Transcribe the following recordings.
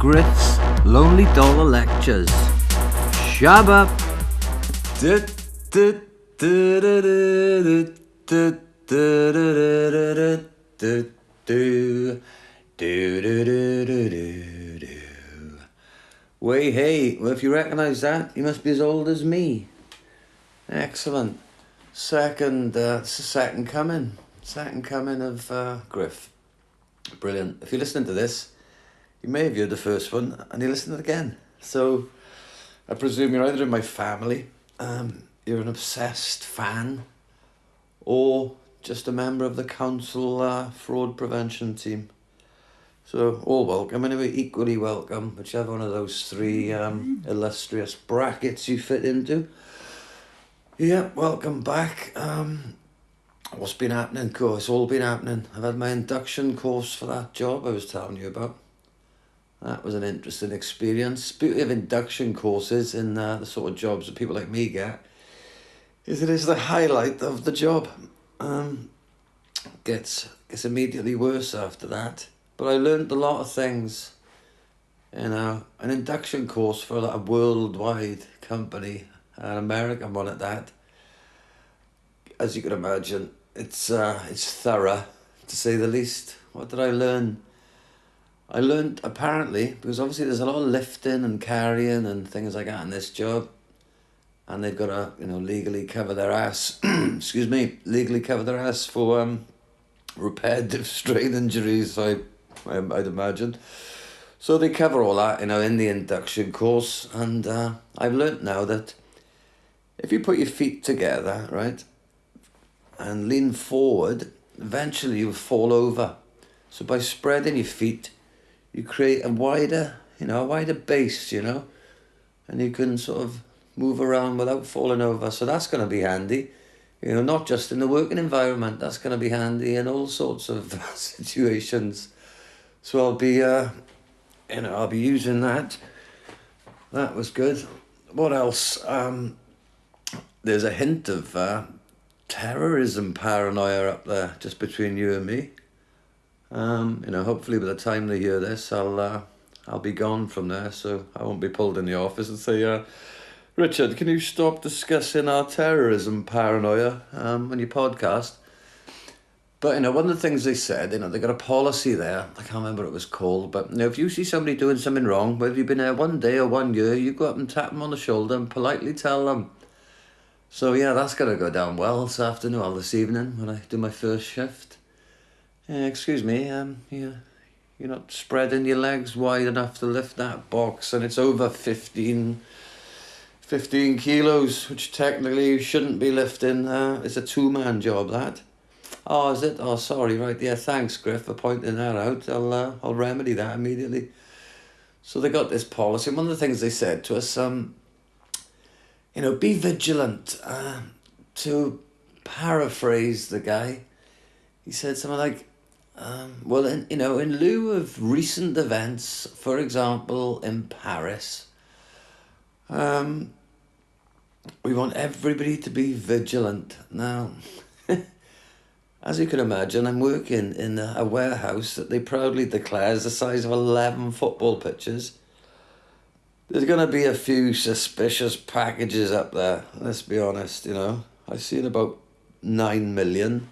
Griff's Lonely Dollar Lectures. Shabba! Way hey, well, if you recognise that, you must be as old as me. Excellent. Second coming of Griff. Brilliant. If you're listening to this, you may have heard the first one and you listen to it again. So I presume you're either in my family, you're an obsessed fan, or just a member of the council fraud prevention team. So all welcome, anyway, equally welcome, whichever one of those three illustrious brackets you fit into. Yeah, welcome back. What's been happening? Of course, it's all been happening. I've had my induction course for that job I was telling you about. That was an interesting experience. Beauty of induction courses in the sort of jobs that people like me get is it is the highlight of the job. Gets immediately worse after that. But I learned a lot of things. You know, an induction course for a worldwide company, an American one at that. As you can imagine, it's thorough, to say the least. What did I learn? I learned, apparently, because obviously there's a lot of lifting and carrying and things like that in this job, and they've got to, legally cover their ass. Legally cover their ass for repetitive strain injuries. I'd imagine. So they cover all that, in the induction course, and I've learnt now that if you put your feet together, right, and lean forward, eventually you'll fall over. So by spreading your feet, you create a wider base, and you can sort of move around without falling over. So that's going to be handy, not just in the working environment. That's going to be handy in all sorts of situations. So I'll be using that. That was good. What else? There's a hint of terrorism paranoia up there, just between you and me. Hopefully by the time they hear this, I'll be gone from there, so I won't be pulled in the office and say, Richard, can you stop discussing our terrorism paranoia on your podcast? But, one of the things they said, they got a policy there. I can't remember what it was called. But, if you see somebody doing something wrong, whether you've been there 1 day or 1 year, you go up and tap them on the shoulder and politely tell them. So, yeah, that's going to go down well this afternoon or this evening when I do my first shift. Excuse me, you're not spreading your legs wide enough to lift that box, and it's over 15 kilos, which technically you shouldn't be lifting. It's a 2-man job, that. Oh, is it? Oh, sorry, right, yeah, thanks, Griff, for pointing that out. I'll remedy that immediately. So they got this policy, and one of the things they said to us, be vigilant. To paraphrase the guy, he said something like, in lieu of recent events, for example, in Paris, we want everybody to be vigilant. Now, as you can imagine, I'm working in a warehouse that they proudly declare is the size of 11 football pitches. There's going to be a few suspicious packages up there, let's be honest, I've seen about 9 million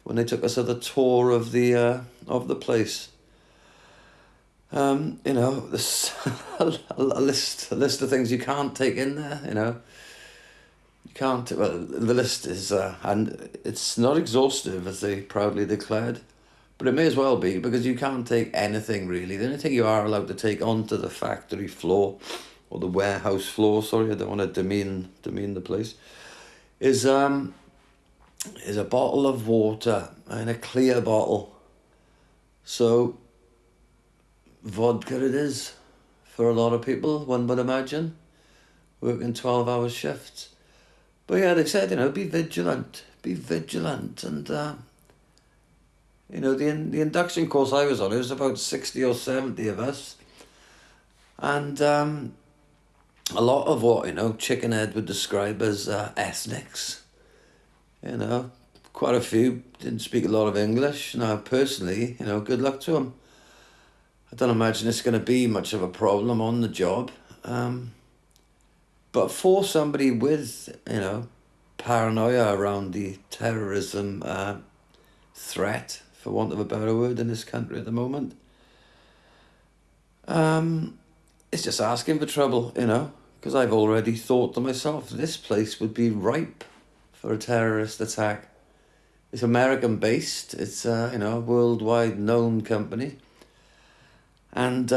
when they took us on the tour of the place. There's a list of things you can't take in there, You can't, well, the list is, and it's not exhaustive, as they proudly declared, but it may as well be, because you can't take anything, really. The only thing you are allowed to take onto the factory floor, or the warehouse floor, sorry, I don't want to demean the place, is a bottle of water, and a clear bottle. So, vodka it is, for a lot of people, one would imagine, working 12-hour shifts. But yeah, they said, be vigilant, and, the induction course I was on, it was about 60 or 70 of us, and a lot of what, Chickenhead would describe as ethnics, quite a few didn't speak a lot of English. Now, personally, good luck to them. I don't imagine it's going to be much of a problem on the job. But for somebody with, paranoia around the terrorism threat, for want of a better word, in this country at the moment, it's just asking for trouble, because I've already thought to myself, this place would be ripe for a terrorist attack. It's American-based. It's, a worldwide known company. And,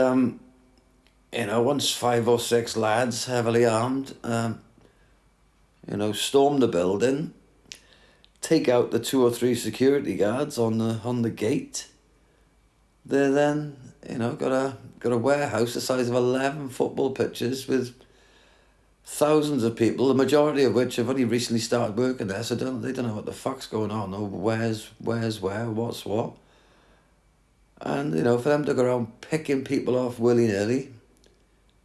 once 5 or 6 lads, heavily armed, storm the building, take out the 2 or 3 security guards on the gate, they're then, got a warehouse the size of 11 football pitches with thousands of people, the majority of which have only recently started working there, so they don't know what the fuck's going on, or where's where, what's what. And, for them to go around picking people off willy-nilly,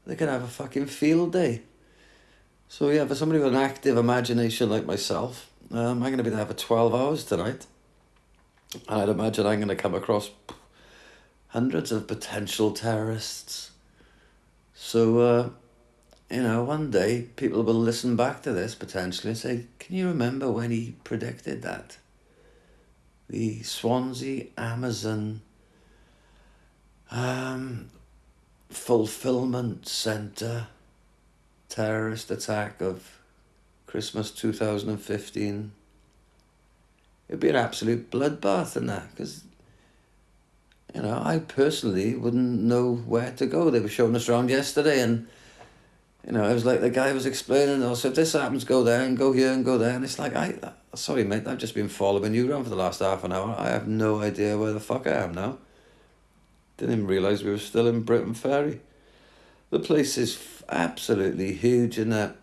they could have a fucking field day. So, yeah, for somebody with an active imagination like myself, I'm going to be there for 12 hours tonight. And I'd imagine I'm going to come across hundreds of potential terrorists. So, one day people will listen back to this potentially and say, can you remember when he predicted that? The Swansea Amazon fulfillment centre terrorist attack of Christmas 2015. It'd be an absolute bloodbath in that, because I personally wouldn't know where to go. They were showing us around yesterday, and it was like the guy was explaining, so if this happens, go there and go here and go there, and it's like, sorry mate, I've just been following you around for the last half an hour. I have no idea where the fuck I am now. Didn't even realise we were still in Britain Ferry. The place is absolutely huge, and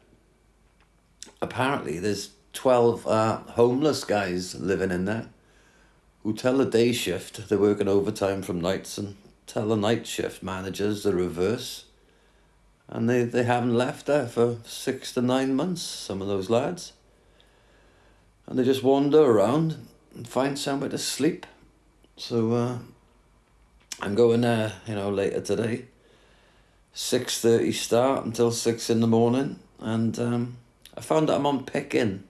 apparently there's 12 homeless guys living in there who tell the day shift they're working overtime from nights, and tell the night shift managers the reverse. And they haven't left there for 6 to 9 months, some of those lads. And they just wander around and find somewhere to sleep. So I'm going there, later today. 6:30 start until 6 in the morning. And I found that I'm on pick-in,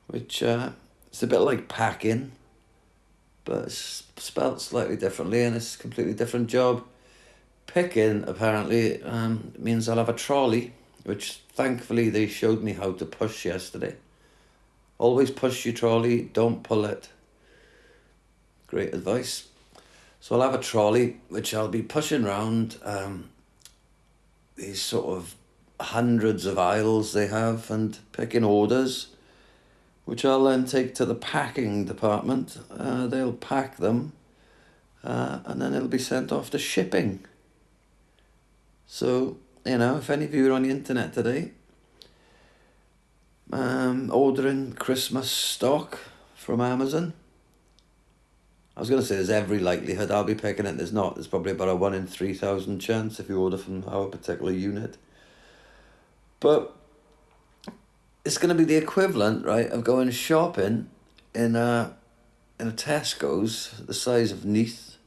which it's a bit like packing, but it's spelt slightly differently, and it's a completely different job. Pick-in, apparently, means I'll have a trolley, which thankfully they showed me how to push yesterday. Always push your trolley, don't pull it. Great advice. So I'll have a trolley, which I'll be pushing round these sort of hundreds of aisles they have, and picking orders, which I'll then take to the packing department. They'll pack them, and then it'll be sent off to shipping. So, if any of you are on the internet today, ordering Christmas stock from Amazon, I was going to say there's every likelihood I'll be picking it. There's not. There's probably about a 1 in 3,000 chance if you order from our particular unit. But it's going to be the equivalent, right, of going shopping in a Tesco's the size of Neath.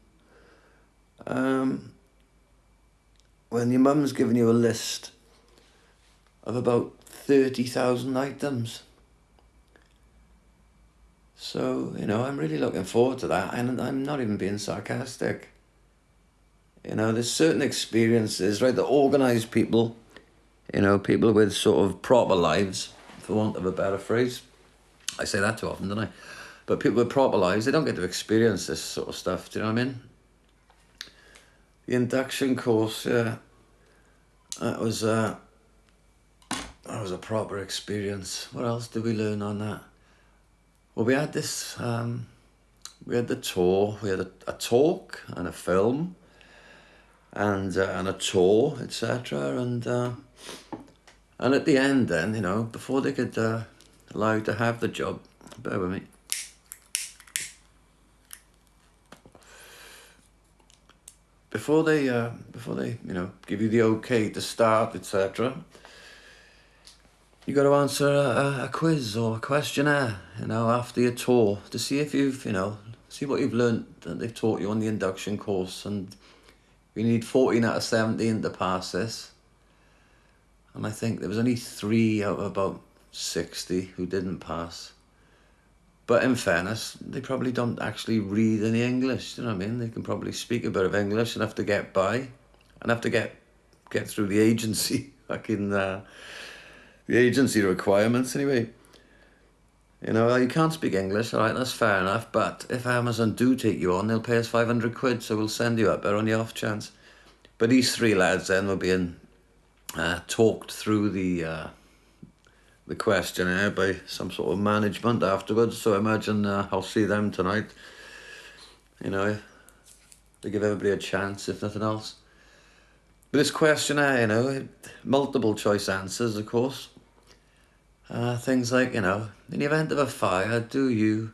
When your mum's giving you a list of about 30,000 items. So, I'm really looking forward to that, and I'm not even being sarcastic. There's certain experiences, right, that organised people, people with sort of proper lives, for want of a better phrase. I say that too often, don't I? But people with proper lives, they don't get to experience this sort of stuff, do you know what I mean? The induction course, yeah, that was a proper experience. What else did we learn on that? Well, we had this, we had the tour, we had a talk and a film, and a tour, etc. And at the end then, before they could allow you to have the job, bear with me. Before they give you the okay to start, etc., you got to answer a quiz or a questionnaire, after your tour, to see if you've, see what you've learnt that they've taught you on the induction course. And We need 14 out of 17 to pass this. And I think there was only 3 out of about 60 who didn't pass. But in fairness, they probably don't actually read any English, you know what I mean? They can probably speak a bit of English and have to get by. And have to get through the agency, fucking, the agency requirements anyway. You know, you can't speak English, all right, that's fair enough, but if Amazon do take you on, they'll pay us 500 quid, so we'll send you up there on the off chance. But these 3 lads then were being talked through the questionnaire by some sort of management afterwards, so I imagine I'll see them tonight. You know, to give everybody a chance, if nothing else. But this questionnaire, you know, multiple choice answers, of course. Things like, you know, in the event of a fire, do you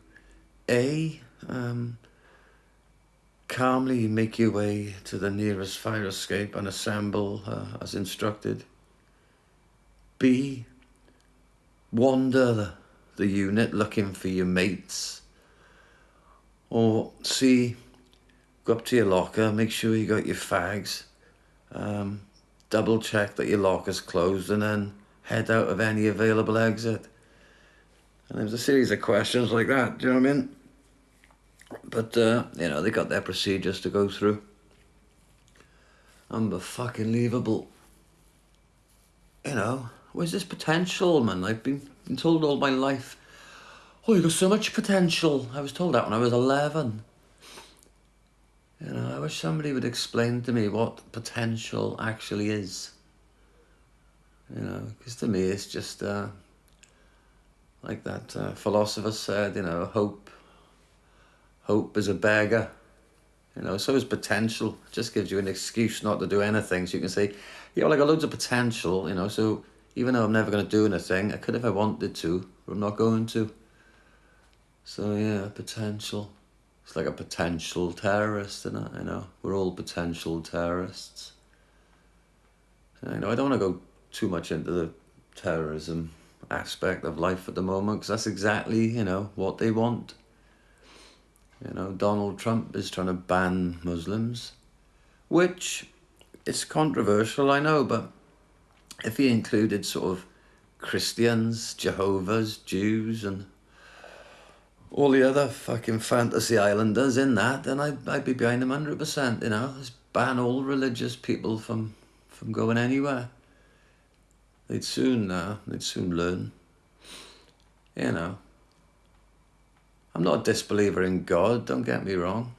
A, calmly make your way to the nearest fire escape and assemble as instructed? B, wander the unit looking for your mates? Or C, go up to your locker, make sure you got your fags, double check that your locker's closed, and then head out of any available exit. And there was a series of questions like that, do you know what I mean? But, you know, they got their procedures to go through. Unfucking-lievable. You know, where's this potential, man? I've been told all my life, oh, you got so much potential. I was told that when I was 11. You know, I wish somebody would explain to me what potential actually is. You know, because to me it's just like that philosopher said, you know, hope is a beggar. You know, so is potential. It just gives you an excuse not to do anything. So you can say, yeah, well, I got loads of potential, you know, so even though I'm never going to do anything, I could if I wanted to, but I'm not going to. So yeah, potential. It's like a potential terrorist, isn't it? You know, we're all potential terrorists. You know, I don't want to go too much into the terrorism aspect of life at the moment, because that's exactly, you know, what they want. You know, Donald Trump is trying to ban Muslims, which is controversial, I know, but if he included sort of Christians, Jehovah's, Jews, and all the other fucking fantasy islanders in that, then I'd be behind him 100%, you know. Just ban all religious people from going anywhere. They'd soon learn. You know, I'm not a disbeliever in God, don't get me wrong.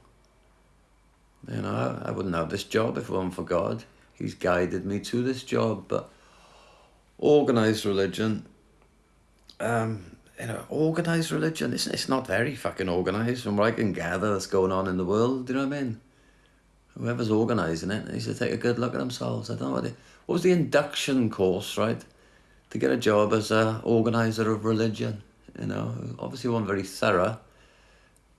You know, I wouldn't have this job if it weren't for God. He's guided me to this job, but organised religion, you know, organised religion, it's not very fucking organised from what I can gather that's going on in the world, do you know what I mean? Whoever's organising it needs to take a good look at themselves. I don't know what was the induction course, right? To get a job as a organiser of religion, you know, obviously one very thorough.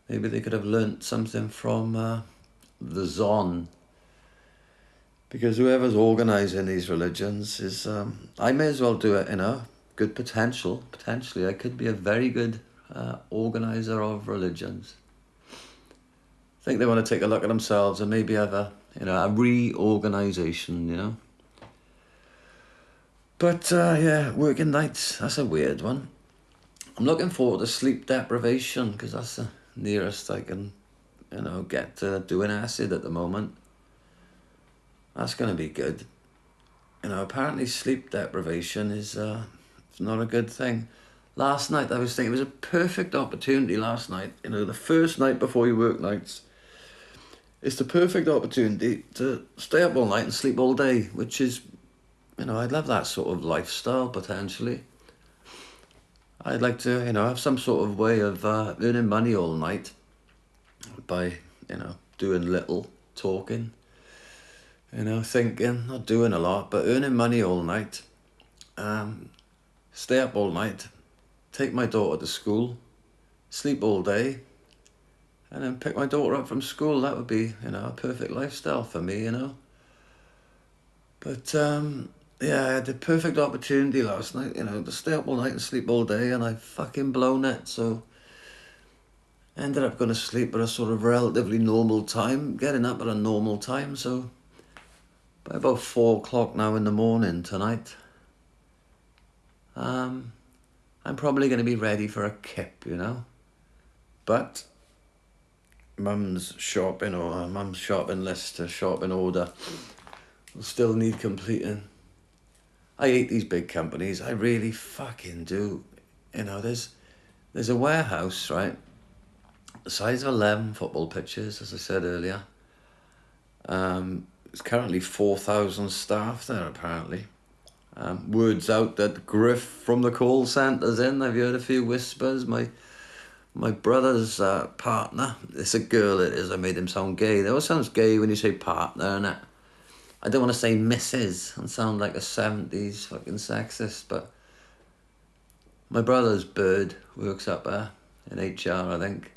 Maybe they could have learnt something from the Zon. Because whoever's organising these religions is, I may as well do it, you know, good potential. Potentially, I could be a very good organiser of religions. I think they want to take a look at themselves and maybe have a, you know, a reorganisation, you know. But, yeah, working nights, that's a weird one. I'm looking forward to sleep deprivation, because that's the nearest I can, you know, get to doing acid at the moment. That's going to be good. You know, apparently sleep deprivation is it's not a good thing. Last night, I was thinking, it was a perfect opportunity last night. You know, the first night before you work nights, it's the perfect opportunity to stay up all night and sleep all day, which is, you know, I'd love that sort of lifestyle, potentially. I'd like to, you know, have some sort of way of earning money all night by, you know, doing little, talking, you know, thinking, not doing a lot, but earning money all night. Stay up all night, take my daughter to school, sleep all day, and then pick my daughter up from school. That would be, you know, a perfect lifestyle for me, you know. But, yeah, I had the perfect opportunity last night, you know, to stay up all night and sleep all day, and I fucking blown it, so I ended up going to sleep at a sort of relatively normal time, getting up at a normal time, so by about 4 o'clock now in the morning tonight, I'm probably going to be ready for a kip, you know. But Mum's shopping list, a shopping order will still need completing. I hate these big companies. I really fucking do. You know, there's a warehouse, right? The size of 11 football pitches, as I said earlier. It's currently 4,000 staff there, apparently. Word's out that Griff from the call centre's in. I've heard a few whispers. My brother's partner, it's a girl it is, I made him sound gay. It always sounds gay when you say partner, and I don't want to say Mrs. and sound like a 70s fucking sexist, but my brother's bird works up there in HR, I think.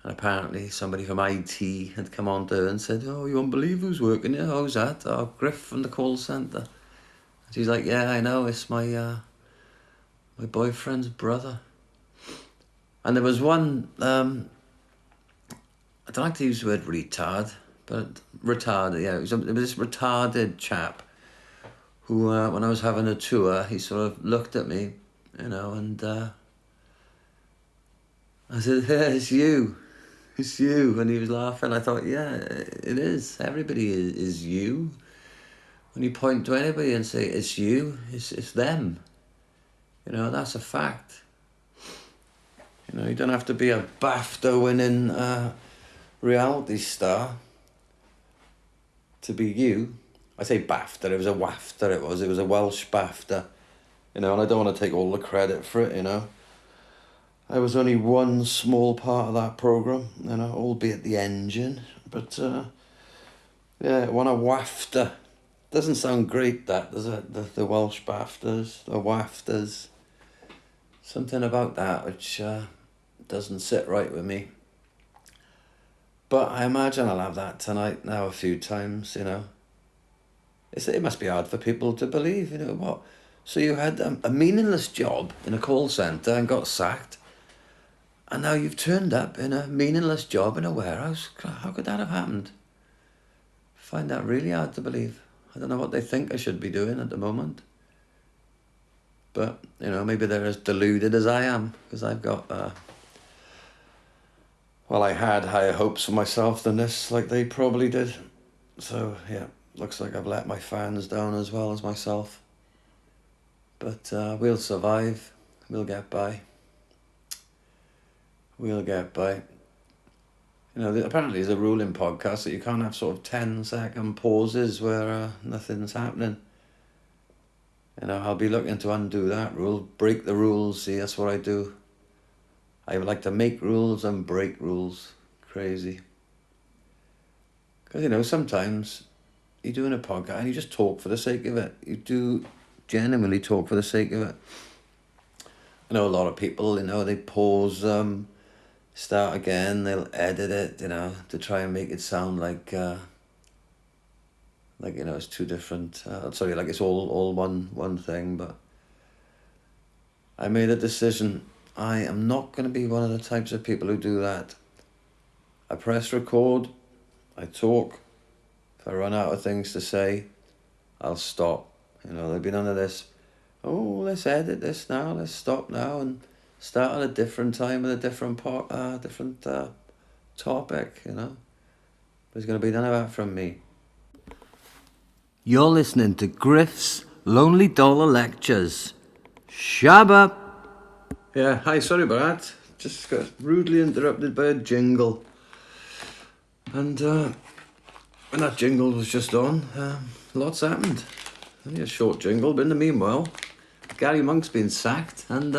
And apparently somebody from IT had come on to her and said, "Oh, you won't believe who's working here. How's that?" "Oh, Griff from the call centre." She's like, "Yeah, I know, it's my boyfriend's brother." And there was one, I don't like to use the word retard, but retarded, yeah. It was this retarded chap who, when I was having a tour, he sort of looked at me, you know, and I said, "Yeah, it's you. It's you." And he was laughing. I thought, yeah, it is. Everybody is you. When you point to anybody and say, "It's you," it's them. You know, that's a fact. You know, you don't have to be a BAFTA-winning reality star to be you. I say BAFTA, it was a WAFTA, it was a Welsh BAFTA. You know, and I don't want to take all the credit for it, you know. I was only one small part of that programme, you know, albeit the engine. But, yeah, it won a WAFTA. Doesn't sound great, that, does it? The Welsh BAFTAs, the WAFTAs. Something about that which doesn't sit right with me. But I imagine I'll have that tonight now a few times, you know. It must be hard for people to believe, you know, what? So you had a meaningless job in a call centre and got sacked, and now you've turned up in a meaningless job in a warehouse. How could that have happened? I find that really hard to believe. I don't know what they think I should be doing at the moment. But, you know, maybe they're as deluded as I am, because I've got, I had higher hopes for myself than this, like they probably did. So, yeah, looks like I've let my fans down as well as myself. But we'll survive. We'll get by. We'll get by. You know, apparently there's a rule in podcasts that you can't have sort of 10-second pauses where nothing's happening. You know, I'll be looking to undo that rule, break the rules. See, that's what I do. I like to make rules and break rules. Crazy. Because, you know, sometimes you're doing a podcast and you just talk for the sake of it. You do genuinely talk for the sake of it. I know a lot of people, you know, they pause, start again, they'll edit it, you know, to try and make it sound like you know, it's two different, like it's all one thing. But I made a decision. I am not going to be one of the types of people who do that. I press record, I talk. If I run out of things to say, I'll stop. You know, there'll be none of this, "Oh, let's edit this now, let's stop now and start at a different time with a different topic," you know. There's going to be none of that from me. You're listening to Griff's Lonely Dollar Lectures. Shabba! Yeah, hi, sorry about that. Just got rudely interrupted by a jingle. And when that jingle was just on, lots happened. Only a short jingle, but in the meanwhile, Gary Monk's been sacked, and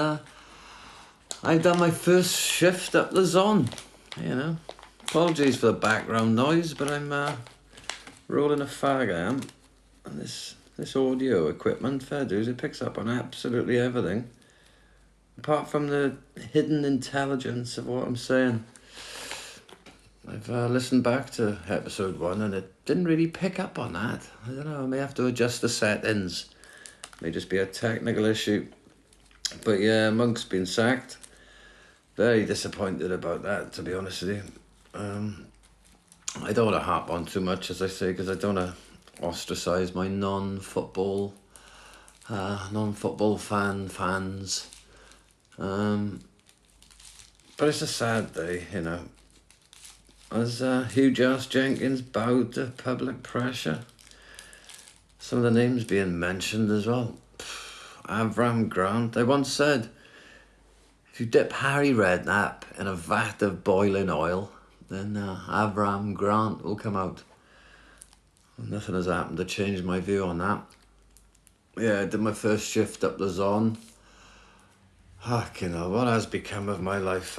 I've done my first shift up the zone, you know. Apologies for the background noise, but I'm rolling a fag, I am. And this audio equipment, fair dues, it picks up on absolutely everything. Apart from the hidden intelligence of what I'm saying. I've listened back to episode 1 and it didn't really pick up on that. I don't know, I may have to adjust the settings. May just be a technical issue. But yeah, Monk's been sacked. Very disappointed about that, to be honest with you. I don't want to harp on too much, as I say, because I don't want to ostracise my non-football fans. But it's a sad day, you know. As Hugh Joss Jenkins bowed to public pressure. Some of the names being mentioned as well. Avram Grant. I once said, if you dip Harry Redknapp in a vat of boiling oil, then Avram Grant will come out. Nothing has happened to change my view on that. Yeah, I did my first shift up the zone. You know, what has become of my life,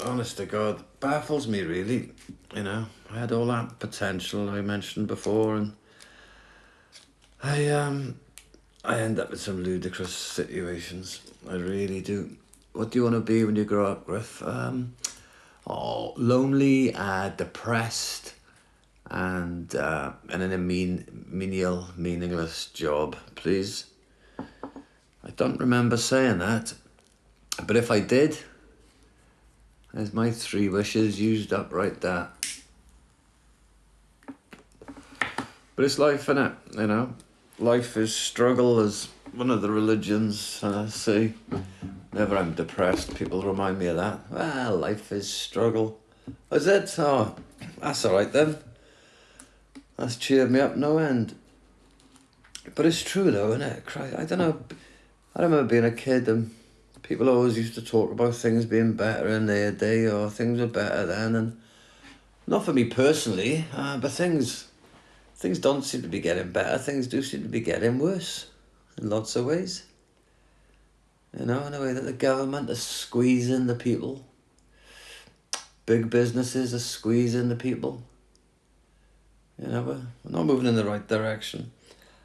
honest to God, baffles me really. You know, I had all that potential I mentioned before, and I end up in some ludicrous situations. I really do. What do you want to be when you grow up, Griff? Lonely, depressed, and in a menial, meaningless job, please. I don't remember saying that, but if I did, there's my 3 wishes used up right there. But it's life, innit? You know, life is struggle, as one of the religions say. Whenever I'm depressed, people remind me of that. Well, life is struggle. Is it? Oh, that's all right then. That's cheered me up no end. But it's true though, isn't it? I don't know. I remember being a kid and people always used to talk about things being better in their day, or things were better then. And not for me personally, but things don't seem to be getting better. Things do seem to be getting worse in lots of ways. You know, in a way that the government is squeezing the people. Big businesses are squeezing the people. You know, we're not moving in the right direction.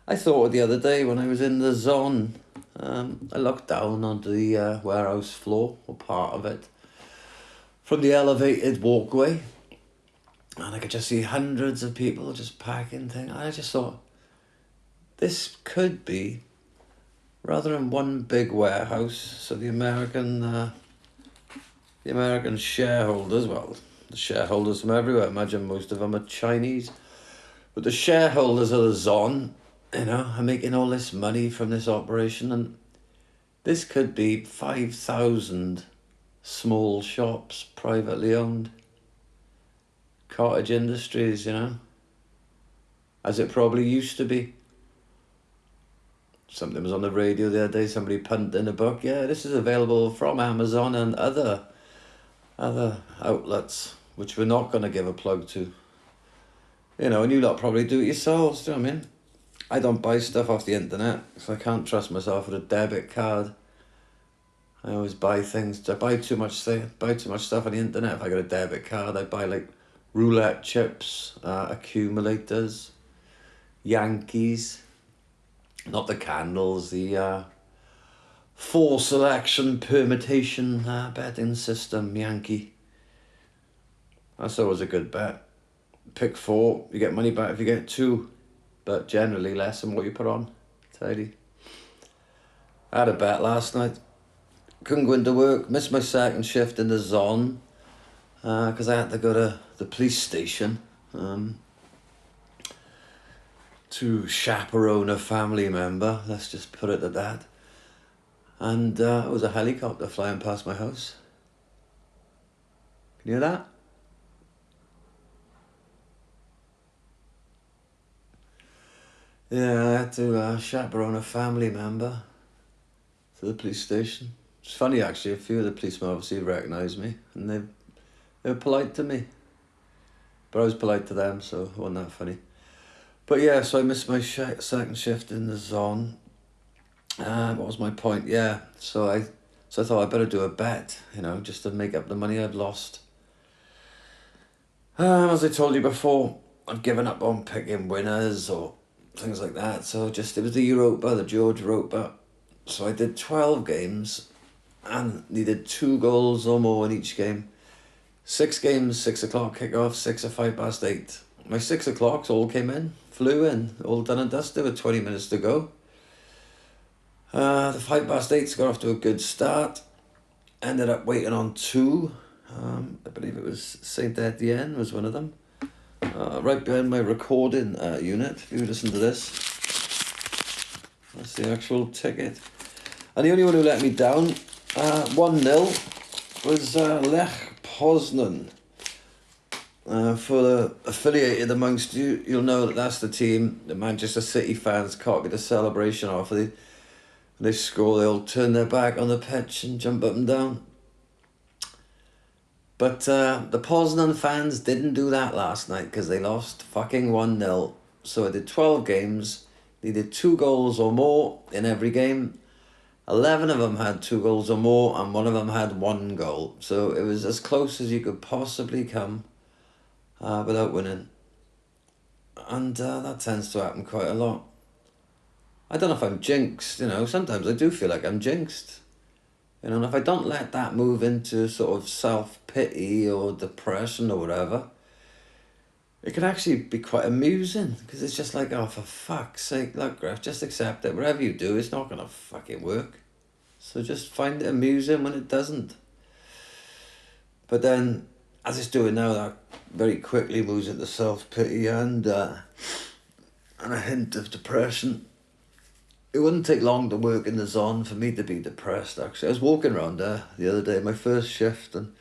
I thought the other day when I was in the zone, I looked down onto the warehouse floor, or part of it, from the elevated walkway, and I could just see hundreds of people just packing things. I just thought, this could be, rather than one big warehouse, so the American shareholders, well, the shareholders from everywhere, I imagine most of them are Chinese, but the shareholders of the zone, you know, are making all this money from this operation, and this could be 5,000 small shops, privately owned. Cottage industries, you know, as it probably used to be. Something was on the radio the other day, somebody punted in a book, yeah, this is available from Amazon and other outlets, which we're not going to give a plug to. You know, and you lot probably do it yourselves, do you know what I mean? I don't buy stuff off the internet, so I can't trust myself with a debit card. I always buy things. I buy too much stuff on the internet. If I got a debit card, I buy like roulette chips, accumulators, Yankees, not the candles, the 4 selection permutation betting system, Yankee. That's always a good bet. Pick 4, you get money back if you get 2, but generally less than what you put on. Tidy. I had a bet last night. Couldn't go into work, missed my second shift in the zone, because I had to go to the police station to chaperone a family member, let's just put it at that. And it was a helicopter flying past my house. Can you hear that? Yeah, I had to chaperone a family member to the police station. It's funny actually, a few of the policemen obviously recognised me, and they were polite to me. But I was polite to them, so it wasn't that funny. But yeah, so I missed my second shift in the zone. What was my point? Yeah, so I thought I'd better do a bet, you know, just to make up the money I'd lost. As I told you before, I've given up on picking winners or things like that. So it was the Europa, the George Europa. So I did 12 games and needed 2 goals or more in each game. 6 games, 6 o'clock kickoff, 6 at 8:05. My 6 o'clocks all came in, flew in, all done and dusted with 20 minutes to go. The 8:05 got off to a good start. Ended up waiting on 2. I believe it was Saint Etienne was one of them. right behind my recording unit. If you listen to this, that's the actual ticket. And the only one who let me down, 1-0, was Lech Poznan. For the affiliated amongst you, you'll know that that's the team the Manchester City fans can't get the celebration off. They score, they all turn their back on the pitch and jump up and down. But the Poznan fans didn't do that last night because they lost fucking 1-0. So I did 12 games. They did 2 goals or more in every game. 11 of them had 2 goals or more, and 1 of them had 1 goal. So it was as close as you could possibly come without winning. And that tends to happen quite a lot. I don't know if I'm jinxed, sometimes I do feel like I'm jinxed. And if I don't let that move into sort of self-pity or depression or whatever, it can actually be quite amusing, because it's just like, oh, for fuck's sake, look, Griff, just accept it. Whatever you do, it's not going to fucking work. So just find it amusing when it doesn't. But then, as it's doing now, that very quickly moves into self-pity and a hint of depression. It wouldn't take long to work in the zone for me to be depressed, actually. I was walking around there the other day, my first shift, and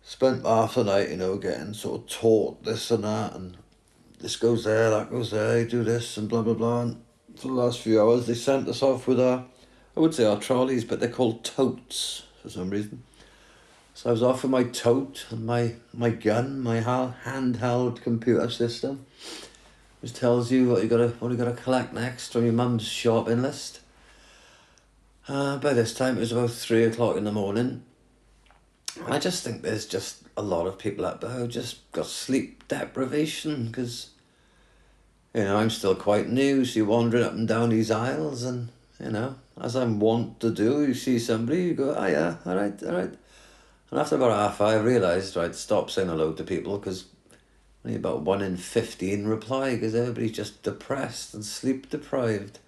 spent half the night, getting sort of taught this and that, and this goes there, that goes there, you do this, and blah, blah, blah. And for the last few hours, they sent us off with I would say our trolleys, but they're called totes for some reason. So I was off with my tote and my gun, my handheld computer system, which tells you what you gotta collect next from your mum's shopping list. By this time it was about 3 o'clock in the morning. And I just think there's just a lot of people out there who just got sleep deprivation, because I'm still quite new, so you're wandering up and down these aisles, and as I'm wont to do, you see somebody, you go, oh yeah, all right. And after about half I realised, right, stop saying hello to people, because only about 1 in 15 reply, because everybody's just depressed and sleep deprived.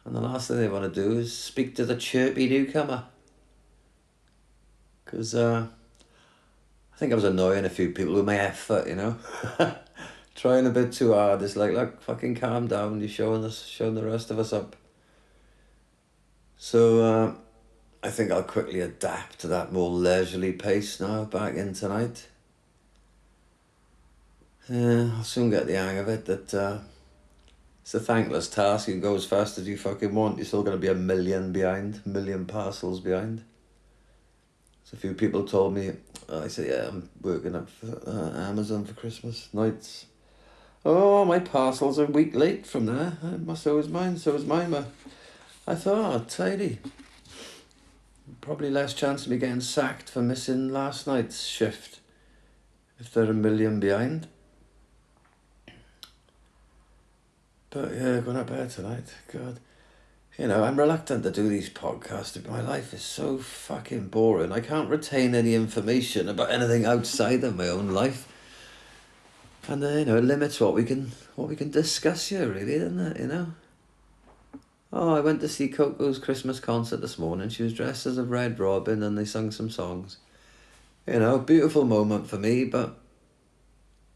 And the last thing they want to do is speak to the chirpy newcomer. Because I think I was annoying a few people with my effort, Trying a bit too hard. It's like, look, fucking calm down, you're showing the rest of us up. So I think I'll quickly adapt to that more leisurely pace now, back in tonight. I'll soon get the hang of it, that it's a thankless task. You can go as fast as you fucking want. You're still going to be a million parcels behind. So a few people told me, I said, yeah, I'm working up for Amazon for Christmas nights. Oh, my parcel's a week late from there. So is mine. But I thought, oh, tidy. Probably less chance of me getting sacked for missing last night's shift if they're a million behind. But yeah, going to bed tonight. God. I'm reluctant to do these podcasts. My life is so fucking boring. I can't retain any information about anything outside of my own life. And it limits what we can discuss here, really, doesn't it, Oh, I went to see Coco's Christmas concert this morning. She was dressed as a Red Robin and they sung some songs. Beautiful moment for me, but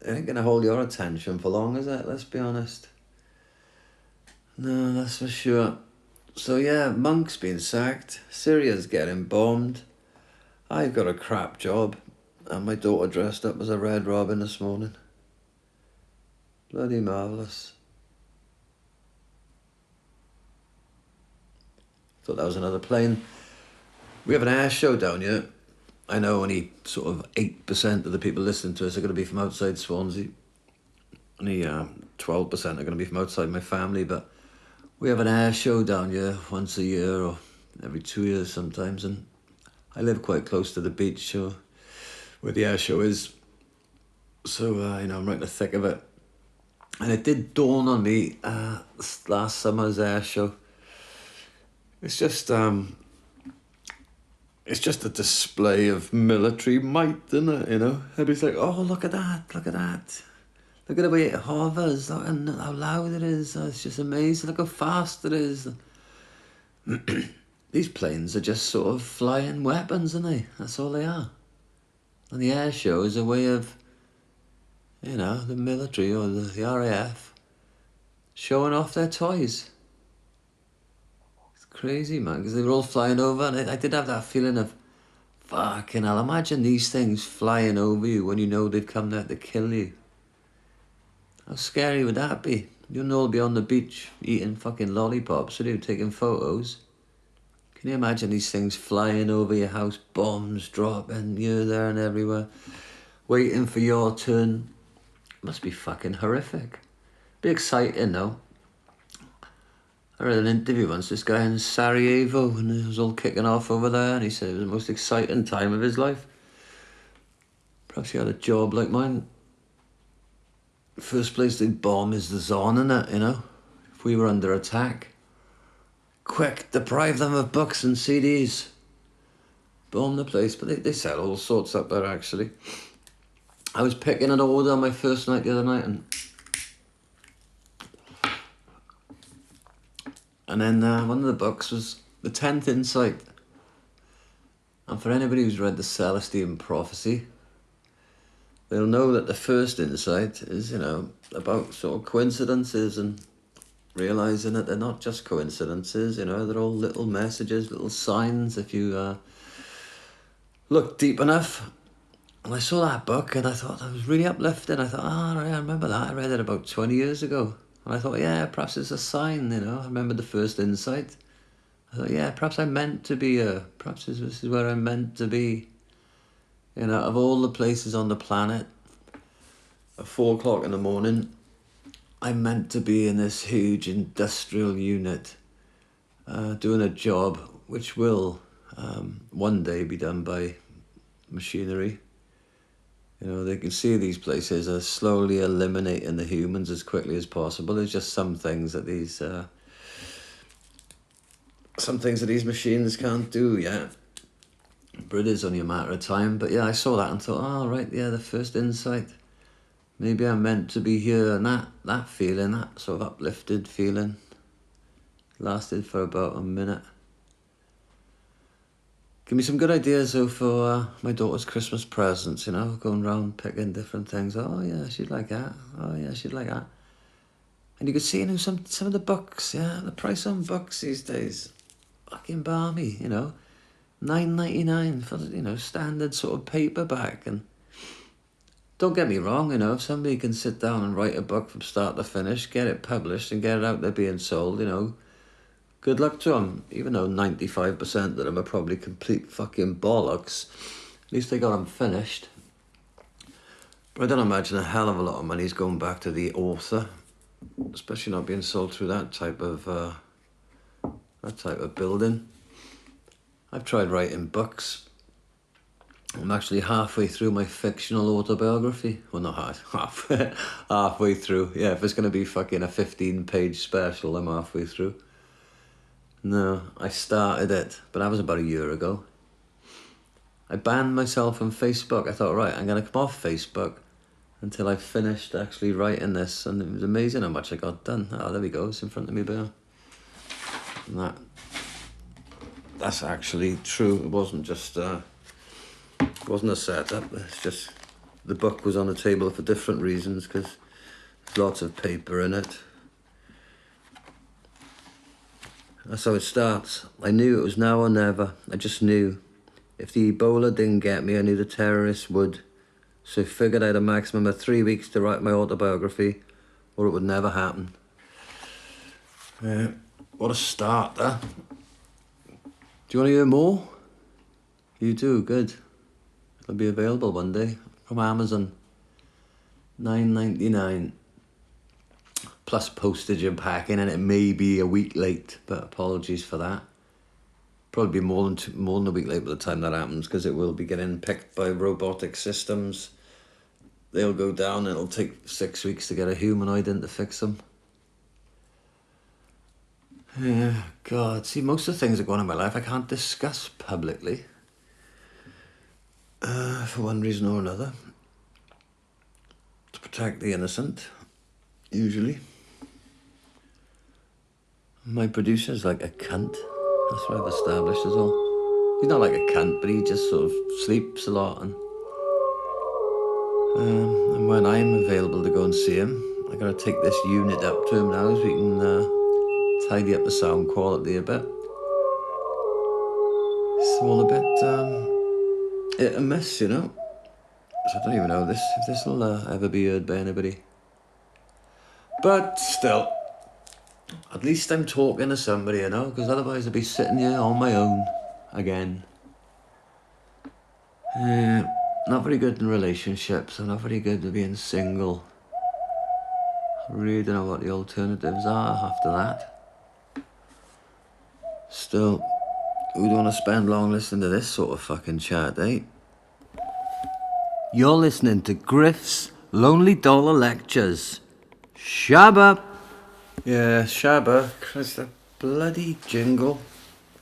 it ain't going to hold your attention for long, is it? Let's be honest. No, that's for sure. So yeah, Monk's been sacked. Syria's getting bombed. I've got a crap job. And my daughter dressed up as a Red Robin this morning. Bloody marvellous. Thought that was another plane. We have an air show down here. I know only sort of 8% of the people listening to us are going to be from outside Swansea. Only 12% are going to be from outside my family, but we have an air show down here once a year or every 2 years sometimes, and I live quite close to the beach, so where the air show is. So, I'm right in the thick of it. And it did dawn on me last summer's air show. It's just a display of military might, isn't it? Everybody's like, oh, look at that. Look at the way it hovers. Look how loud it is. Oh, it's just amazing. Look how fast it is. These planes are just sort of flying weapons, aren't they? That's all they are. And the air show is a way of you know, the military or the RAF showing off their toys. It's crazy, man, because they were all flying over, and I did have that feeling of, fucking hell, imagine these things flying over you when you know they've come there to kill you. How scary would that be? You'll all be on the beach eating fucking lollipops, taking photos. Can you imagine these things flying over your house, bombs dropping here, there and everywhere, waiting for your turn? Must be fucking horrific. Be exciting though. I read an interview once, this guy in Sarajevo, and it was all kicking off over there, and he said it was the most exciting time of his life. Perhaps he had a job like mine. First place they'd bomb is the Zon, innit, you know? If we were under attack, quick, deprive them of books and CDs. Bomb the place, but they sell all sorts up there, actually. I was picking an order on my first night the other night, and then one of the books was The 10th Insight. And for anybody who's read the Celestine Prophecy, they'll know that the first insight is, about sort of coincidences and realising that they're not just coincidences, they're all little messages, little signs if you look deep enough. And I saw that book and I thought that was really uplifting. I thought, right, I remember that. I read it about 20 years ago. And I thought, yeah, perhaps it's a sign, I remember the first insight. I thought, yeah, perhaps I'm meant to be here. Perhaps this is where I'm meant to be. Of all the places on the planet, at 4 o'clock in the morning, I'm meant to be in this huge industrial unit, doing a job which will one day be done by machinery. They can see these places are slowly eliminating the humans as quickly as possible. There's just some things that these machines can't do yet. But it is only a matter of time. But yeah, I saw that and thought, right, yeah, the first insight. Maybe I'm meant to be here. And that feeling, that sort of uplifted feeling, lasted for about a minute. Give me some good ideas though for my daughter's Christmas presents, going around picking different things. Oh yeah, she'd like that. Oh yeah, she'd like that. And you could see, some of the books, the price on books these days, fucking balmy, $9.99 for, standard sort of paperback. And don't get me wrong, if somebody can sit down and write a book from start to finish, get it published and get it out there being sold, good luck to them. Even though 95% of them are probably complete fucking bollocks, at least they got them finished. But I don't imagine a hell of a lot of money's going back to the author, especially not being sold through that type of building. I've tried writing books. I'm actually halfway through my fictional autobiography. Well, not halfway through. Yeah, if it's going to be fucking a 15-page special, I'm halfway through. No, I started it, but that was about a year ago. I banned myself from Facebook. I thought, right, I'm going to come off Facebook until I finished actually writing this. And it was amazing how much I got done. Oh, there we go. It's in front of me, Bill. And that's actually true. It wasn't just... it wasn't a setup. It's just the book was on the table for different reasons because there's lots of paper in it. That's how it starts. I knew it was now or never. I just knew. If the Ebola didn't get me, I knew the terrorists would. So I figured I had a maximum of 3 weeks to write my autobiography or it would never happen. What a start, Do you want to hear more? You do, good. It'll be available one day from Amazon. $9.99. Plus postage and packing, and it may be a week late, but apologies for that. Probably be more than a week late by the time that happens, because it will be getting picked by robotic systems. They'll go down, and it'll take 6 weeks to get a humanoid in to fix them. Yeah, God. See, most of the things that go on in my life I can't discuss publicly. For one reason or another. To protect the innocent, usually. My producer's like a cunt. That's what I've established as well. He's not like a cunt, but he just sort of sleeps a lot and And when I'm available to go and see him, I gotta take this unit up to him now so we can tidy up the sound quality a bit. It's all a bit hit and miss, you know. So I don't even know if this will ever be heard by anybody. But still, at least I'm talking to somebody, you know, because otherwise I'd be sitting here on my own again. Not very good in relationships. I'm not very good at being single. I really don't know what the alternatives are after that. Still, who don't want to spend long listening to this sort of fucking chat, eh? You're listening to Griff's Lonely Dollar Lectures. Shabba! Yeah, Shabba. Christ, the bloody jingle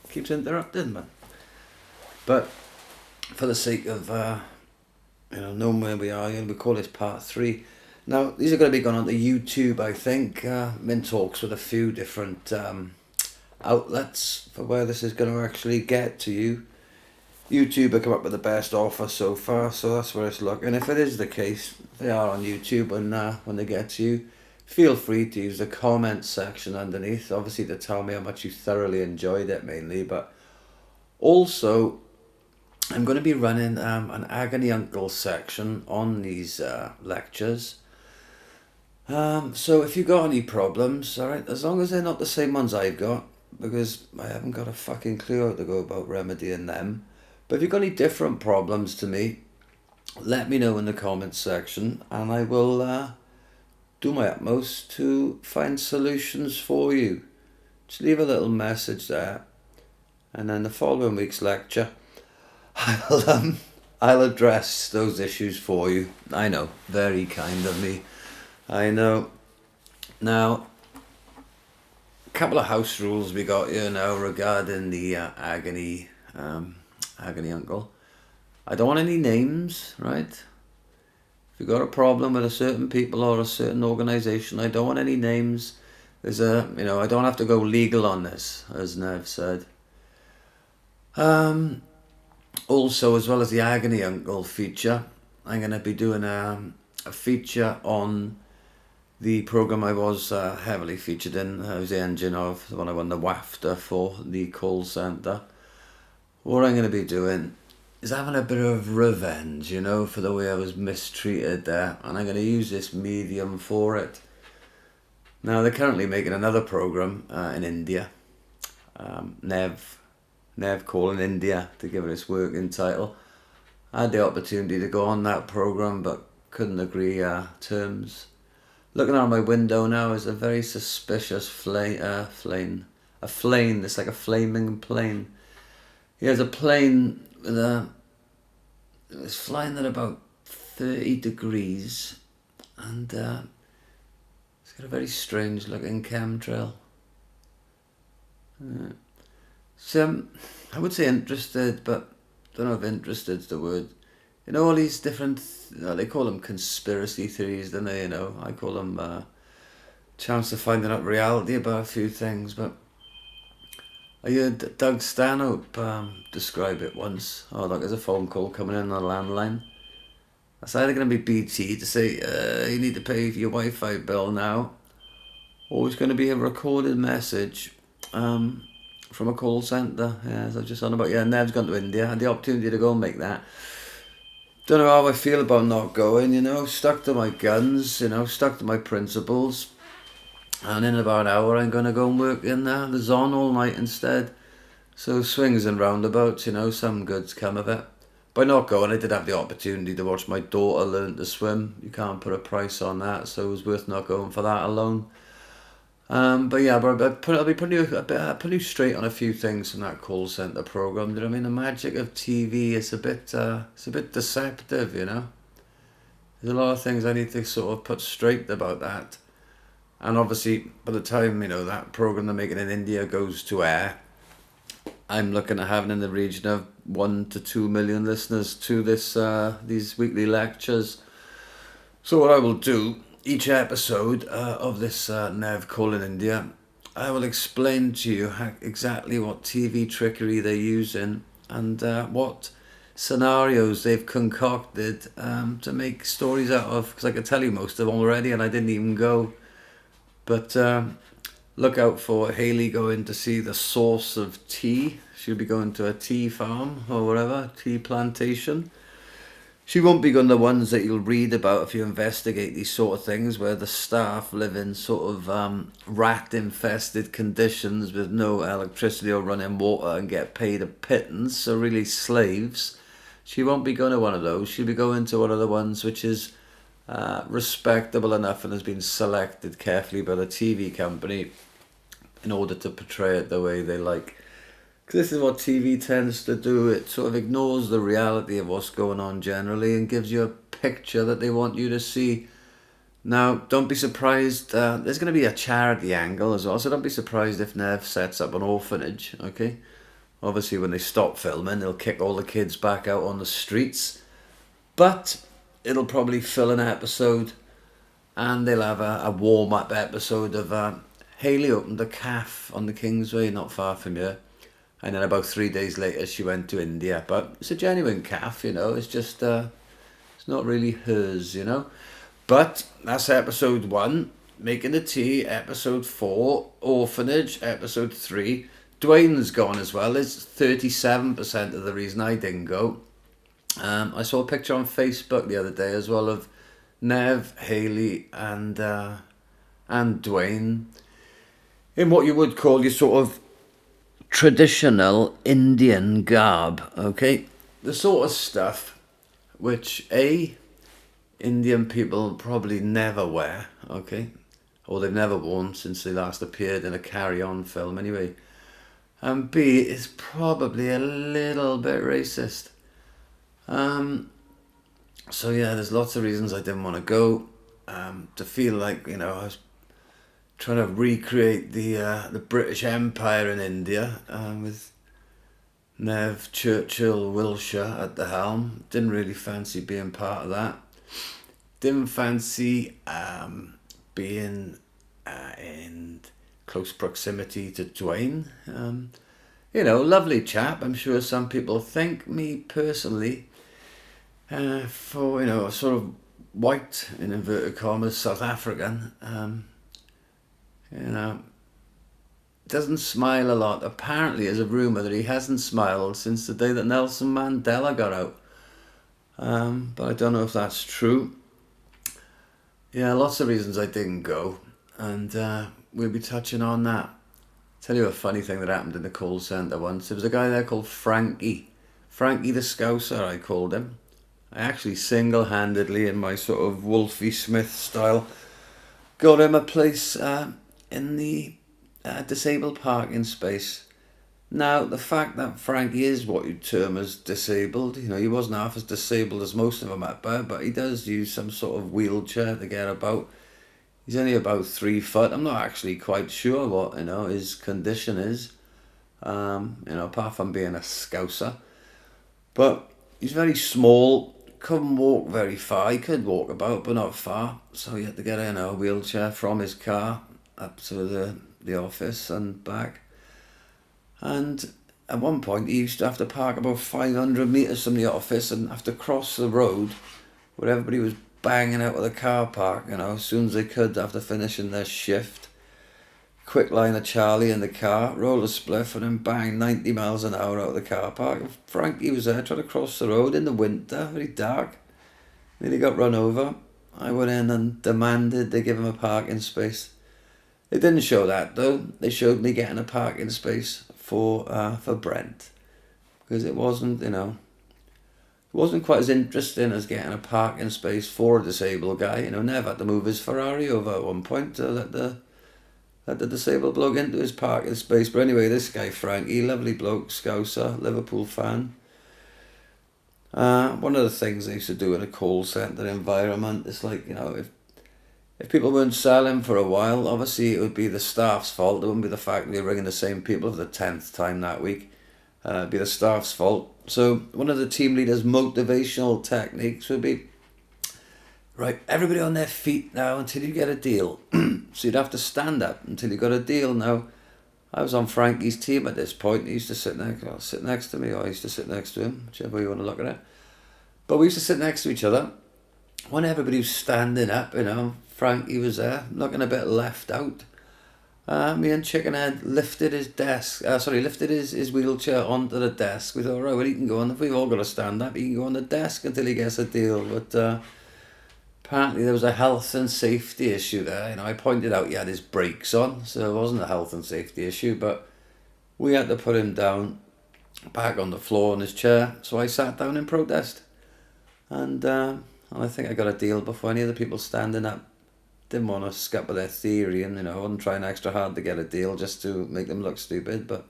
keeps interrupting, man. But for the sake of, knowing where we are, we call this part 3. Now, these are going to be going on to YouTube, I think. I'm in talks with a few different outlets for where this is going to actually get to you. YouTube have come up with the best offer so far, so that's where it's looking. If it is the case, they are on YouTube, and when they get to you, feel free to use the comment section underneath, obviously to tell me how much you thoroughly enjoyed it mainly, but also I'm going to be running an Agony Uncle section on these lectures. So if you got any problems, alright, as long as they're not the same ones I've got, because I haven't got a fucking clue how to go about remedying them. But if you've got any different problems to me, let me know in the comments section, and I will do my utmost to find solutions for you. Just leave a little message there, and then the following week's lecture, I'll address those issues for you. I know, very kind of me. I know. Now, a couple of house rules we got here now regarding the Agony Uncle. I don't want any names, right? If you've got a problem with a certain people or a certain organisation, I don't want any names. I don't have to go legal on this, as Nev said. Also, as well as the Agony Uncle feature, I'm going to be doing a feature on the programme I was heavily featured in. I was the engine of the one I won the WAFTA for, the call centre. What I'm going to be doing is having a bit of revenge, for the way I was mistreated there, and I'm going to use this medium for it. Now, they're currently making another programme in India, Nev Calling India, to give it its working title. I had the opportunity to go on that programme, but couldn't agree terms. Looking out my window now is a very suspicious flame. It's like a flaming plane. There's a plane it was flying at about 30 degrees, and it's got a very strange looking chemtrail. So I would say interested, but I don't know if interested is the word. All these different, they call them conspiracy theories, don't they? I call them chance of finding out reality about a few things. But I heard Doug Stanhope describe it once. Oh, look, there's a phone call coming in on a landline. That's either going to be BT to say, you need to pay for your Wi-Fi bill now, or it's going to be a recorded message from a call centre. As I've just on about, Nev's gone to India. I had the opportunity to go and make that. Don't know how I feel about not going, stuck to my guns, stuck to my principles. And in about an hour, I'm going to go and work in the Zon all night instead. So swings and roundabouts, some goods come of it. By not going, I did have the opportunity to watch my daughter learn to swim. You can't put a price on that, so it was worth not going for that alone. I'll be putting you straight on a few things from that call centre programme. Do you know what I mean? The magic of TV is a bit deceptive, There's a lot of things I need to sort of put straight about that. And obviously, by the time, that programme they're making in India goes to air, I'm looking at having in the region of 1 to 2 million listeners to these weekly lectures. So what I will do, each episode of this Nev Calling India, I will explain to you exactly what TV trickery they're using and what scenarios they've concocted to make stories out of, because I could tell you most of them already and I didn't even go. But look out for Hayley going to see the source of tea. She'll be going to a tea farm or whatever, tea plantation. She won't be going to the ones that you'll read about if you investigate these sort of things, where the staff live in sort of rat-infested conditions with no electricity or running water and get paid a pittance, so really slaves. She won't be going to one of those. She'll be going to one of the ones which is respectable enough and has been selected carefully by the TV company in order to portray it the way they like. This is what TV tends to do. It sort of ignores the reality of what's going on generally and gives you a picture that they want you to see. Now, don't be surprised. There's going to be a charity angle as well, so don't be surprised if Nev sets up an orphanage, okay? Obviously, when they stop filming, they'll kick all the kids back out on the streets. But it'll probably fill an episode, and they'll have a warm-up episode of Hayley opened a cafe on the Kingsway, not far from here. And then about 3 days later, she went to India. But it's a genuine cafe, you know. It's just, it's not really hers, you know. But that's episode 1, Making the Tea. Episode 4, Orphanage. Episode 3, Dwayne's gone as well. It's 37% of the reason I didn't go. I saw a picture on Facebook the other day as well of Nev, Hayley, and Dwayne in what you would call your sort of traditional Indian garb, okay? The sort of stuff which Indian people probably never wear, okay? Or they've never worn since they last appeared in a Carry On film anyway. And B, is probably a little bit racist. So yeah, there's lots of reasons I didn't want to go. To feel like, you know, I was trying to recreate the British Empire in India with Nev, Churchill, Wilshire at the helm. Didn't really fancy being part of that. Didn't fancy being in close proximity to Dwayne. You know, lovely chap. I'm sure some people think. Me personally, for, you know, a sort of white, in inverted commas, South African, you know, doesn't smile a lot. Apparently, there's a rumour that he hasn't smiled since the day that Nelson Mandela got out. But I don't know if that's true. Yeah, lots of reasons I didn't go, and we'll be touching on that. Tell you a funny thing that happened in the call centre once. There was a guy there called Frankie. Frankie the Scouser, I called him. I actually single-handedly, in my sort of Wolfie Smith style, got him a place in the disabled parking space. Now, the fact that Frankie is what you'd term as disabled, you know, he wasn't half as disabled as most of them out there, but he does use some sort of wheelchair to get about. He's only about 3 foot. I'm not actually quite sure what, you know, his condition is, you know, apart from being a Scouser. But he's very small, couldn't walk very far. He could walk about, but not far. So he had to get in a wheelchair from his car up to the office and back. And at one point, he used to have to park about 500 metres from the office and have to cross the road where everybody was banging out of the car park, you know, as soon as they could after finishing their shift. Quick line of Charlie in the car, roll a spliff, and then bang 90 miles an hour out of the car park. And Frankie was there trying to cross the road in the winter, very dark. Nearly got run over. I went in and demanded they give him a parking space. They didn't show that though. They showed me getting a parking space for Brent, because it wasn't, you know, it wasn't quite as interesting as getting a parking space for a disabled guy. You know, Nev had to move his Ferrari over at one point to let the disabled bloke into his parking space. But anyway, this guy Frankie, lovely bloke, Scouser, Liverpool fan. One of the things they used to do in a call centre environment is, like, you know, if people weren't selling for a while, obviously it would be the staff's fault. It wouldn't be the fact that they're ringing the same people for the 10th time that week. It'd be the staff's fault. So one of the team leaders' motivational techniques would be, right, everybody on their feet now until you get a deal. So you'd have to stand up until you got a deal. Now, I was on Frankie's team at this point. He used to sit next to me, or I used to sit next to him, whichever way you want to look at it. But we used to sit next to each other. When everybody was standing up, Frankie was there, looking a bit left out. Me and Chickenhead lifted his lifted his wheelchair onto the desk. We thought, right, well, he can go on. If we've all got to stand up, he can go on the desk until he gets a deal. But apparently there was a health and safety issue there. I pointed out he had his brakes on, so it wasn't a health and safety issue. But we had to put him down, back on the floor in his chair. So I sat down in protest. And I think I got a deal before any of the people standing up didn't want to scupper their theory, and I wasn't trying extra hard to get a deal just to make them look stupid. But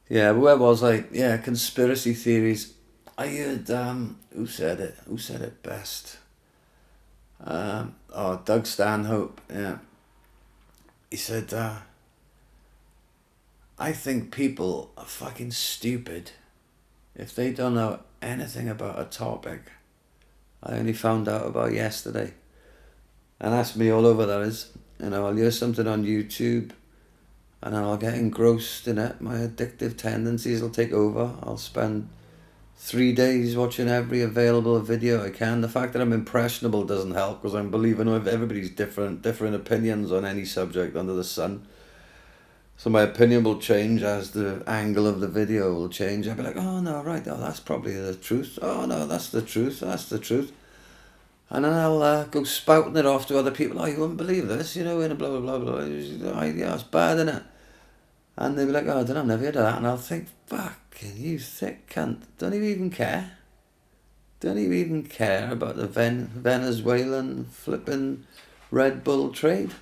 yeah, where was I? Yeah, conspiracy theories. I heard who said it best? Doug Stanhope. Yeah, he said, I think people are fucking stupid if they don't know anything about a topic I only found out about yesterday. And that's me all over, that is. I'll hear something on YouTube and then I'll get engrossed in it. My addictive tendencies will take over. I'll spend 3 days watching every available video I can. The fact that I'm impressionable doesn't help, because I'm believing everybody's different opinions on any subject under the sun. So my opinion will change as the angle of the video will change. I'll be like, oh no, right, that's probably the truth. Oh no, that's the truth. And then I'll go spouting it off to other people. Oh, you wouldn't believe this, and blah, blah, blah, blah. Yeah, it's bad, isn't it? And they'll be like, oh, I don't know, I've never heard of that. And I'll think, fucking you thick cunt. Don't you even care? Don't you even care about the Venezuelan flipping Red Bull trade?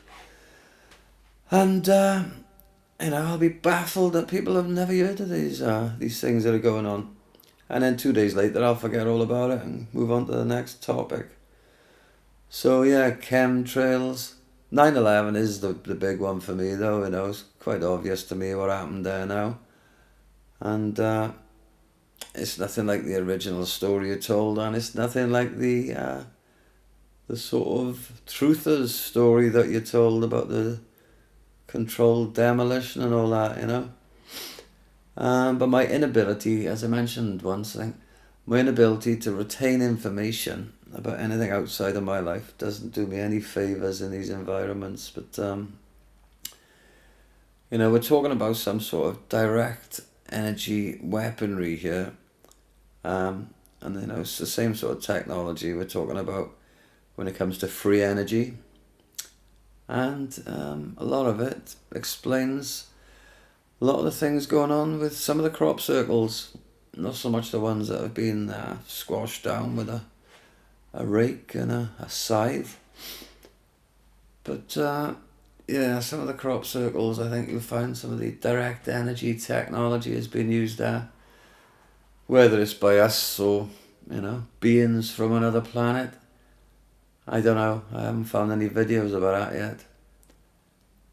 And, I'll be baffled that people have never heard of these things that are going on. And then 2 days later, I'll forget all about it and move on to the next topic. So yeah, chemtrails. 9/11 is the big one for me, though. It's quite obvious to me what happened there now. And it's nothing like the original story you told, and it's nothing like the sort of truther's story that you told about the controlled demolition and all that, But my inability, as I mentioned once, I think, my inability to retain information about anything outside of my life doesn't do me any favours in these environments. But, we're talking about some sort of direct energy weaponry here. And, it's the same sort of technology we're talking about when it comes to free energy. And a lot of it explains a lot of the things going on with some of the crop circles. Not so much the ones that have been squashed down with a rake and a scythe. But some of the crop circles, I think you'll find some of the direct energy technology has been used there. Whether it's by us or, beings from another planet. I don't know. I haven't found any videos about that yet.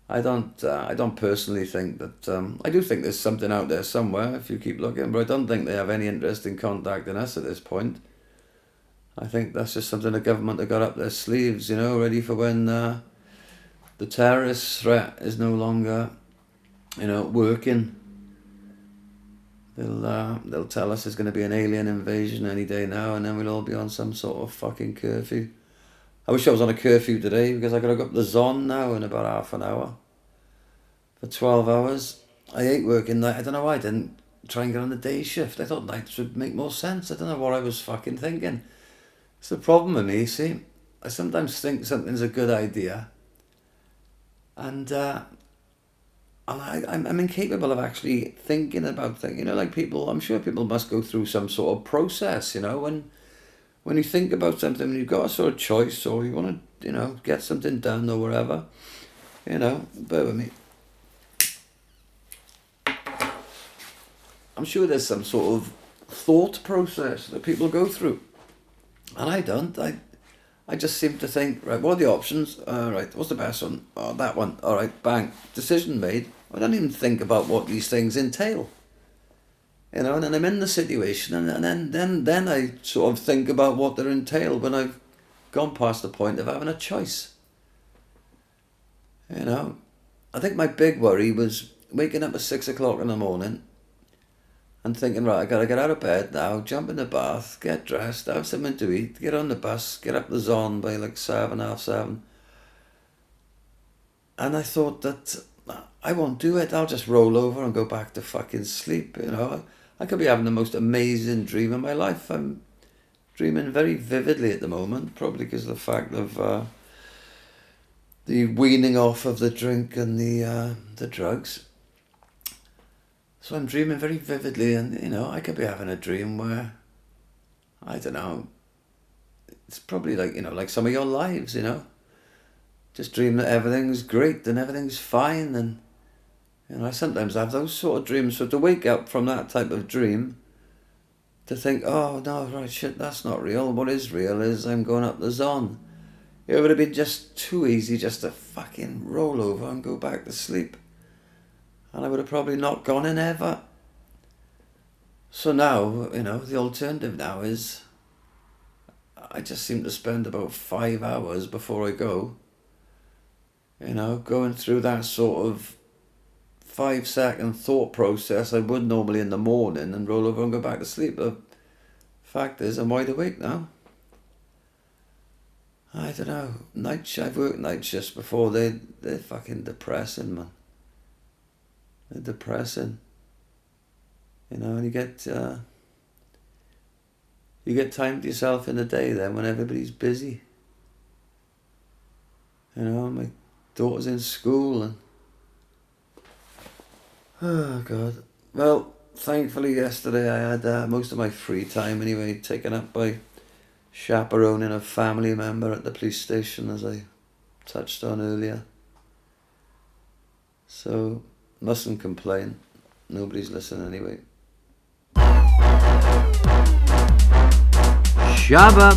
I don't personally think that. I do think there's something out there somewhere if you keep looking, but I don't think they have any interest in contacting us at this point. I think that's just something the government have got up their sleeves, ready for when the terrorist threat is no longer, working. They'll tell us there's going to be an alien invasion any day now, and then we'll all be on some sort of fucking curfew. I wish I was on a curfew today, because I got to go up the Zon now in about half an hour. For 12 hours. I hate working night. I don't know why I didn't try and get on the day shift. I thought nights would make more sense. I don't know what I was fucking thinking. It's the problem with me, see. I sometimes think something's a good idea. And I'm incapable of actually thinking about things. Like people, I'm sure people must go through some sort of process, when you think about something, when you've got a sort of choice, or you want to, get something done or whatever, bear with me. I'm sure there's some sort of thought process that people go through. And I don't. I just seem to think, right, what are the options? Right, what's the best one? Oh, that one. All right, bang. Decision made. I don't even think about what these things entail. And then I'm in the situation, and then I sort of think about what they entail when I've gone past the point of having a choice. I think my big worry was waking up at 6 o'clock in the morning and thinking, right, I got to get out of bed now, jump in the bath, get dressed, have something to eat, get on the bus, get up the Zon by like 7, half 7. And I thought that I won't do it. I'll just roll over and go back to fucking sleep, you know. I could be having the most amazing dream of my life. I'm dreaming very vividly at the moment, probably because of the fact of the weaning off of the drink and the drugs. So I'm dreaming very vividly, and, you know, I could be having a dream where, I don't know, it's probably like, you know, like some of your lives, you know. Just dream that everything's great and everything's fine, and, you know, I sometimes have those sort of dreams. So to wake up from that type of dream, to think, oh no, right, shit, that's not real. What is real is I'm going up the Zon. It would have been just too easy just to fucking roll over and go back to sleep. And I would have probably not gone in ever. So now, you know, the alternative now is I just seem to spend about 5 hours before I go, you know, going through that sort of 5-second thought process I would normally in the morning and roll over and go back to sleep. The fact is, I'm wide awake now. I don't know. I've worked night shifts before. They're fucking depressing, man. They're depressing. You know, and you get time to yourself in the day then when everybody's busy. You know, my daughter's in school and... Oh, God. Well, thankfully yesterday I had most of my free time anyway taken up by chaperoning a family member at the police station, as I touched on earlier. So, mustn't complain. Nobody's listening anyway. Shabba